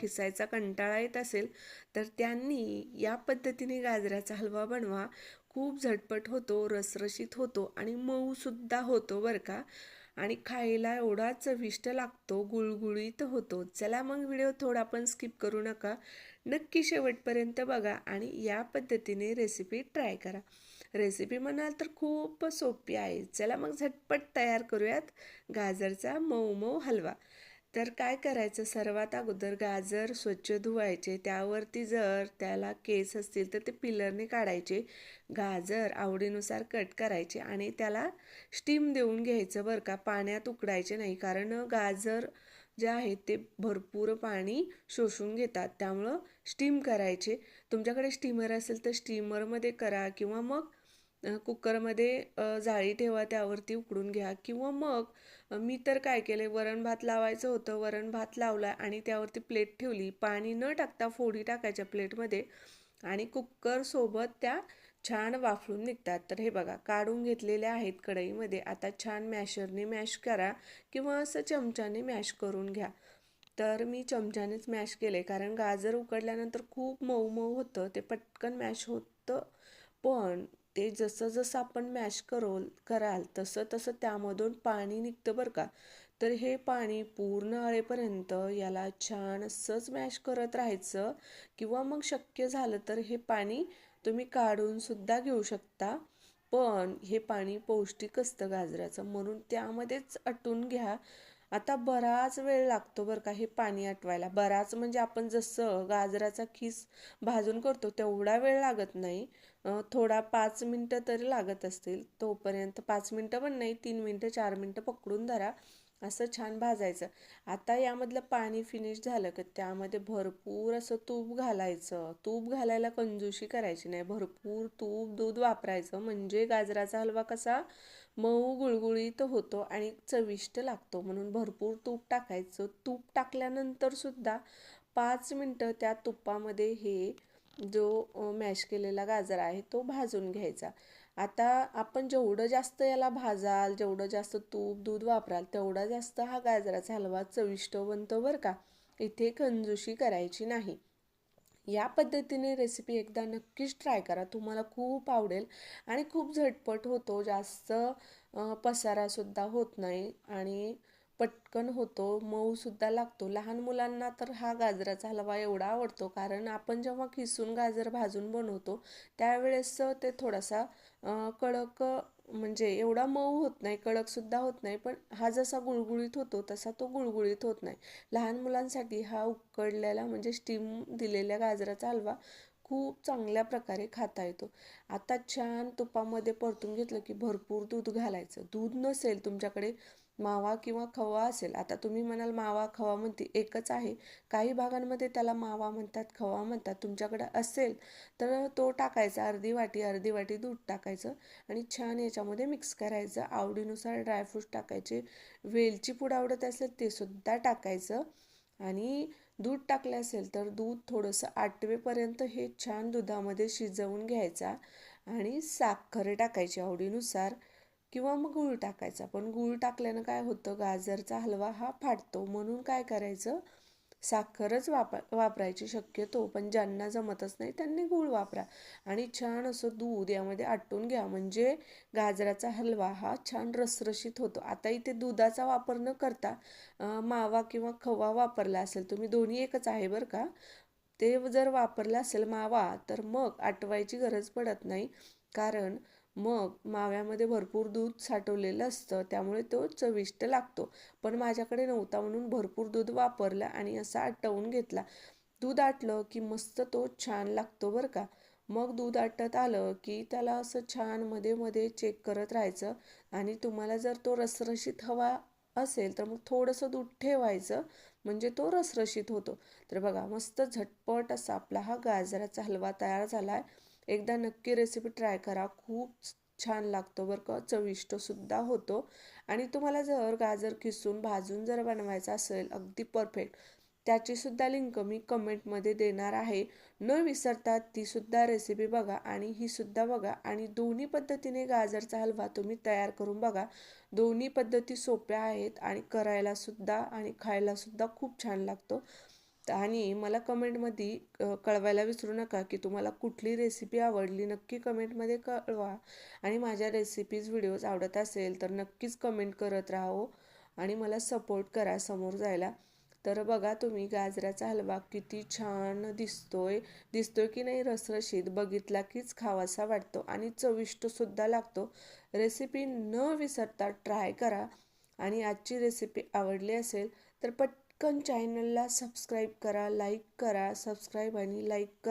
किसायचा कंटाळा येत असेल तर त्यांनी या पद्धतीने गाजराचा हलवा बनवा. खूप झटपट होतो, रसरशीत होतो आणि मऊसुद्धा होतो बरं का. आणि खायला एवढा चविष्ट लागतो, गुळगुळीत होतो. चला मग व्हिडिओ थोडा पण स्किप करू नका, नक्की शेवटपर्यंत बघा आणि या पद्धतीने रेसिपी ट्राय करा. रेसिपी म्हणाल तर खूप सोपी आहे. चला मग झटपट तयार करूयात गाजरचा मऊ मऊ हलवा. तर काय करायचं, सर्वात अगोदर गाजर स्वच्छ धुवायचे, त्यावरती जर त्याला केस असतील तर ते पिलरने काढायचे. गाजर आवडीनुसार कट करायचे आणि त्याला स्टीम देऊन घ्यायचं बरं का. पाण्यात उकडायचे नाही, कारण गाजर जे आहे ते भरपूर पाणी शोषून घेतात, त्यामुळं स्टीम करायचे. तुमच्याकडे स्टीमर असेल तर स्टीमरमध्ये करा किंवा मग कुकरमध्ये जाळी ठेवा, त्यावरती उकडून घ्या. किंवा मग मी तर काय केले, वरण भात लावायचं होतं, वरण भात लावला आणि त्यावरती प्लेट ठेवली. पाणी न टाकता फोडी टाकायच्या प्लेटमध्ये आणि कुकरसोबत त्या छान वाफळून निघतात. तर हे बघा, काढून घेतलेल्या आहेत कढईमध्ये. आता छान मॅशरने मॅश करा किंवा असं चमच्याने मॅश करून घ्या. तर मी चमच्यानेच मॅश केले, कारण गाजर उकडल्यानंतर खूप मऊ मऊ होतं, ते पटकन मॅश होतं. पण ते जसं जसं आपण मॅश कराल तसं तसं त्यामधून पाणी निघतं बरं का. तर हे पाणी पूर्ण आळेपर्यंत याला छान असंच मॅश करत राहायचं. किंवा मग शक्य झालं तर हे पाणी तुम्ही काढून सुद्धा घेऊ शकता. पण हे पाणी पौष्टिक असतं गाजराचं, म्हणून त्यामध्येच आटून घ्या. आता बराच वेळ लागतो बरं का हे पाणी आटवायला. बराच म्हणजे आपण जसं गाजराचा खीस भाजून करतो तेवढा वेळ लागत नाही. थोडा 5 मिनटं तरी लागत असतील. तोपर्यंत 5 मिनटं पण नाही, 3 मिनटं 4 मिनटं पकडून धरा. असं छान भाजायचं. आता यामधलं पाणी फिनिश झालं की त्यामध्ये भरपूर असं तूप घालायचं. तूप घालायला कंजूशी करायची नाही, भरपूर तूप दूध वापरायचं. म्हणजे गाजराचा हलवा कसा मऊ गुळगुळीत होतो आणि चविष्ट लागतो, म्हणून भरपूर तूप टाकायचं. तूप टाकल्यानंतर सुद्धा 5 मिनटं त्या तुपामध्ये हे जो मॅश केलेला गाजर आहे तो भाजून घ्यायचा. आता आपण जेवढं जास्त याला भाजाल, जेवढं जास्त तूप दूध वापराल, तेवढा जास्त हा गाजराचा हलवा चविष्ट बनतो बरं का. इथे कंजूशी करायची नाही. या पद्धतीने रेसिपी एकदा नक्कीच ट्राय करा, तुम्हाला खूप आवडेल. आणि खूप झटपट होतो, जास्त पसारासुद्धा होत नाही आणि पटकन होतो, मऊसुद्धा लागतो. लहान मुलांना तर हा गाजराचा हलवा एवढा आवडतो, कारण आपण जेव्हा किसून गाजर भाजून बनवतो त्यावेळेस ते थोडासा कडक, म्हणजे एवढा मऊ होत नाही, कडकसुद्धा होत नाही. पण हा जसा गुळगुळीत होतो तसा तो गुळगुळीत होत नाही. लहान मुलांसाठी हा उकडलेला म्हणजे स्टीम दिलेल्या गाजराचा हलवा खूप चांगल्या प्रकारे खाता येतो. आता छान तुपामध्ये परतून घेतलं की भरपूर दूध घालायचं. दूध नसेल तुमच्याकडे, मावा किंवा खवा असेल, आता तुम्ही म्हणाल मावा खवा म्हणते एकच आहे. काही भागांमध्ये त्याला मावा म्हणतात, खवा म्हणतात. तुमच्याकडे असेल तर तो टाकायचा. अर्धी वाटी दूध टाकायचं आणि छान याच्यामध्ये मिक्स करायचं. आवडीनुसार ड्रायफ्रूट्स टाकायचे. वेलची पूड आवडत असेल ते सुद्धा टाकायचं. आणि दूध टाकले असेल तर दूध थोडंसं आटवेपर्यंत हे छान दुधामध्ये शिजवून घ्यायचा. आणि साखर टाकायची आवडीनुसार किंवा मग गूळ टाकायचा. पण गूळ टाकल्यानं काय होतं, गाजरचा हलवा हा फाटतो, म्हणून काय करायचं, साखरच वापरायची शक्यतो. पण ज्यांना जमतच नाही त्यांनी गूळ वापरा. आणि छान असं दूध यामध्ये आटून घ्या, म्हणजे गाजराचा हलवा हा छान रसरशीत होतो. आता इथे दुधाचा वापर न करता मावा किंवा खवा वापरला असेल तुम्ही, दोन्ही एकच आहे बरं का, ते जर वापरलं असेल मावा तर मग आटवायची गरज पडत नाही, कारण मग माव्यामध्ये भरपूर दूध साठवलेलं असतं, त्यामुळे तो चविष्ट लागतो. पण माझ्याकडे नव्हता म्हणून भरपूर दूध वापरलं आणि असा आटवून घेतला. दूध आटलं की मस्त तो छान लागतो बरं का. मग दूध आटत आलं की त्याला असं छान मध्ये मध्ये चेक करत राहायचं. आणि तुम्हाला जर तो रसरशीत हवा असेल तर मग थोडंसं दूध ठेवायचं, म्हणजे तो रसरशीत होतो. तर बघा, मस्त झटपट असा आपला हा गाजराचा हलवा तयार झाला आहे. एकदा नक्की रेसिपी ट्राय करा, खूप छान लागतो बरं का, चविष्टसुद्धा होतो. आणि तुम्हाला जर गाजर किसून भाजून जर बनवायचं असेल अगदी परफेक्ट, त्याचीसुद्धा लिंक मी कमेंटमध्ये देणार आहे. न विसरता तीसुद्धा रेसिपी बघा आणि ही सुद्धा बघा. आणि दोन्ही पद्धतीने गाजरचा हलवा तुम्ही तयार करून बघा. दोन्ही पद्धती सोप्या आहेत आणि करायलासुद्धा आणि खायलासुद्धा खूप छान लागतो. आणि मला कमेंटमध्ये कळवायला विसरू नका की तुम्हाला कुठली रेसिपी आवडली. नक्की कमेंटमध्ये कळवा. आणि माझ्या रेसिपीज व्हिडिओज आवडत असेल तर नक्कीच कमेंट करत राहा आणि मला सपोर्ट करा समोर जायला. तर बघा तुम्ही गाजराचा हलवा किती छान दिसतोय की नाही, रसरशीत, बघितला कीच खावासा वाटतो आणि चविष्ट सुद्धा लागतो. रेसिपी न विसरता ट्राय करा. आणि आजची रेसिपी आवडली असेल तर पटकन चॅनलला सबस्क्राईब करा, लाईक करा, सबस्क्राईब आणि लाईक करा.